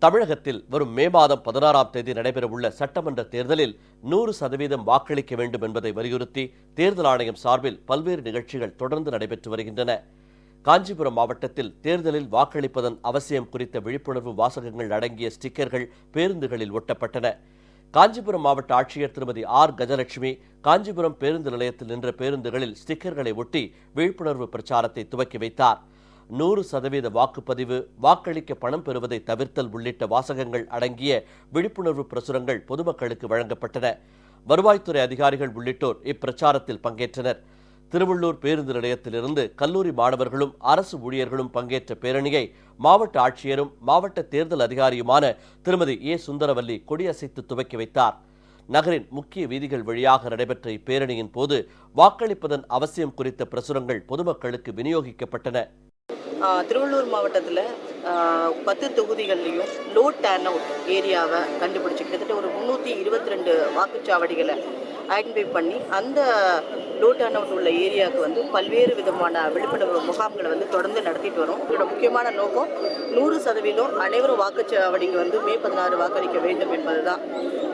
தமிழகத்தில் வரும் மே மாதம் 16ஆம் தேதி நடைபெறவுள்ள சட்டமன்ற தேர்தலில் 100% வாக்களிக்க வேண்டும் என்பதை வலியுறுத்தி தேர்தல் ஆணையம் சார்பில் பல்வேறு நிகழ்ச்சிகள் தொடர்ந்து நடைபெற்று வருகின்றன. காஞ்சிபுரம் மாவட்டத்தில் தேர்தலில் வாக்களிப்பதன் அவசியம் குறித்த விழிப்புணர்வு வாசகங்கள் அடங்கிய ஸ்டிக்கர்கள் பேருந்துகளில் ஒட்டப்பட்டன. காஞ்சிபுரம் மாவட்ட ஆட்சியர் திருமதி ஆர் கஜலட்சுமி காஞ்சிபுரம் பேருந்து நிலையத்தில் நின்ற பேருந்துகளில் ஸ்டிக்கர்களை ஒட்டி விழிப்புணர்வு பிரச்சாரத்தை துவக்கி வைத்தார். 100% வாக்குப்பதிவு, வாக்களிக்க பணம் பெறுவதை தவிர்த்தல் உள்ளிட்ட வாசகங்கள் அடங்கிய விழிப்புணர்வு பிரசுரங்கள் பொதுமக்களுக்கு வழங்கப்பட்டன. வருவாய்த்துறை அதிகாரிகள் உள்ளிட்டோர் இப்பிரச்சாரத்தில் பங்கேற்றனர். திருவள்ளூர் பேருந்து நிலையத்திலிருந்து கல்லூரி மாணவர்களும் அரசு ஊழியர்களும் பங்கேற்ற பேரணியை மாவட்ட ஆட்சியரும் மாவட்ட தேர்தல் அதிகாரியுமான திருமதி ஏ சுந்தரவல்லி கொடியசைத்து துவக்கி வைத்தார். நகரின் முக்கிய வீதிகள் வழியாக நடைபெற்ற இப்பேரணியின் போது வாக்களிப்பதன் அவசியம் குறித்த பிரசுரங்கள் பொதுமக்களுக்கு விநியோகிக்கப்பட்டன. திருவள்ளூர் மாவட்டத்தில் 10 தொகுதிகள்லையும் லோ டர்ன் அவுட் ஏரியாவை கண்டுபிடிச்சி கிட்டத்தட்ட ஒரு 322 வாக்குச்சாவடிகளை ஐடென்டிஃபை பண்ணி அந்த லோ டர்ன் அவுட் உள்ள ஏரியாவுக்கு பல்வேறு விதமான விழிப்புணர்வு முகாம்களை தொடர்ந்து நடத்திட்டு வரோம். இதோட முக்கியமான நோக்கம் 100% அனைவரும் வாக்குச்சாவடிக்கு மே 16 வாக்களிக்க வேண்டும் என்பதுதான்.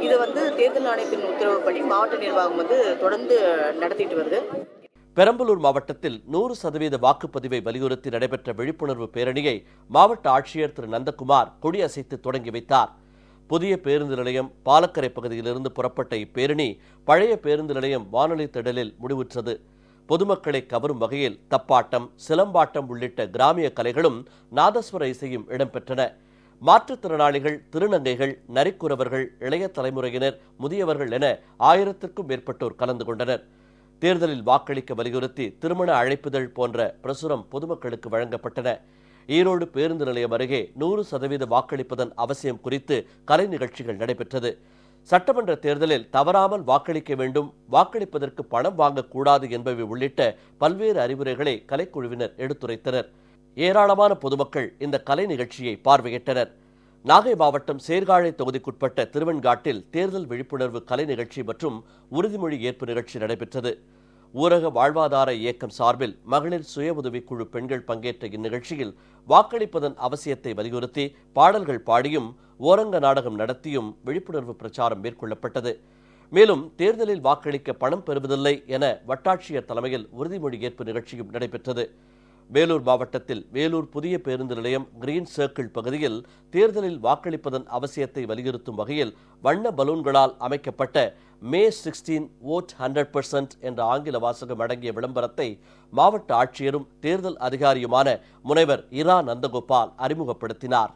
இது தேர்தல் ஆணையத்தின் உத்தரவுப்படி மாவட்ட நிர்வாகம் தொடர்ந்து நடத்திட்டு வருது. பெரம்பலூர் மாவட்டத்தில் 100% வாக்குப்பதிவை வலியுறுத்தி நடைபெற்ற விழிப்புணர்வு பேரணியை மாவட்ட ஆட்சியர் திரு நந்தகுமார் கொடியசைத்து தொடங்கி வைத்தார். புதிய பேருந்து நிலையம் பாலக்கரை பகுதியிலிருந்து புறப்பட்ட இப்பேரணி பழைய பேருந்து நிலையம் வானொலி திடலில் முடிவுற்றது. பொதுமக்களை கவரும் வகையில் தப்பாட்டம், சிலம்பாட்டம் உள்ளிட்ட கிராமிய கலைகளும் நாதஸ்வர இசையும் இடம்பெற்றன. மாற்றுத்திறனாளிகள், திருநங்கைகள், நரிக்குறவர்கள், இளைய தலைமுறையினர், முதியவர்கள் என 1000க்கும் மேற்பட்டோர் கலந்து கொண்டனர். தேர்தலில் வாக்களிக்க வலியுறுத்தி திருமண அழைப்புதழ் போன்ற பிரசுரம் பொதுமக்களுக்கு வழங்கப்பட்டன. ஈரோடு பேருந்து நிலையம் அருகே 100% வாக்களிப்பதன் அவசியம் குறித்து கலை நிகழ்ச்சிகள் நடைபெற்றது. சட்டமன்ற தேர்தலில் தவறாமல் வாக்களிக்க வேண்டும், வாக்களிப்பதற்கு பணம் வாங்கக்கூடாது என்பவை உள்ளிட்ட பல்வேறு அறிவுரைகளை கலைக்குழுவினர் எடுத்துரைத்தனர். ஏராளமான பொதுமக்கள் இந்த கலை நிகழ்ச்சியை பார்வையிட்டனர். நாகை மாவட்டம் சீர்காழி தொகுதிக்குட்பட்ட திருவெண்காட்டில் தேர்தல் விழிப்புணர்வு கலை நிகழ்ச்சி மற்றும் உறுதிமொழி ஏற்பு நிகழ்ச்சி நடைபெற்றது. ஊரக வாழ்வாதார இயக்கம் சார்பில் மகளிர் சுய உதவிக்குழு பெண்கள் பங்கேற்ற இந்நிகழ்ச்சியில் வாக்களிப்பதன் அவசியத்தை வலியுறுத்தி பாடல்கள் பாடியும் ஓரங்க நாடகம் நடத்தியும் விழிப்புணர்வு பிரச்சாரம் மேற்கொள்ளப்பட்டது. மேலும் தேர்தலில் வாக்களிக்க பணம் பெறுவதில்லை என வட்டாட்சியர் தலைமையில் உறுதிமொழி ஏற்பு நிகழ்ச்சியும் நடைபெற்றது. வேலூர் மாவட்டத்தில் வேலூர் புதிய பேருந்து நிலையம் கிரீன் சர்க்கிள் பகுதியில் தேர்தலில் வாக்களிப்பதன் அவசியத்தை வலியுறுத்தும் வகையில் வண்ண பலூன்களால் அமைக்கப்பட்ட மே 16 வோட் 100% என்ற ஆங்கில வாசகம் அடங்கிய விளம்பரத்தை மாவட்ட ஆட்சியரும் தேர்தல் அதிகாரியுமான முனைவர் இரா நந்தகோபால் அறிமுகப்படுத்தினார்.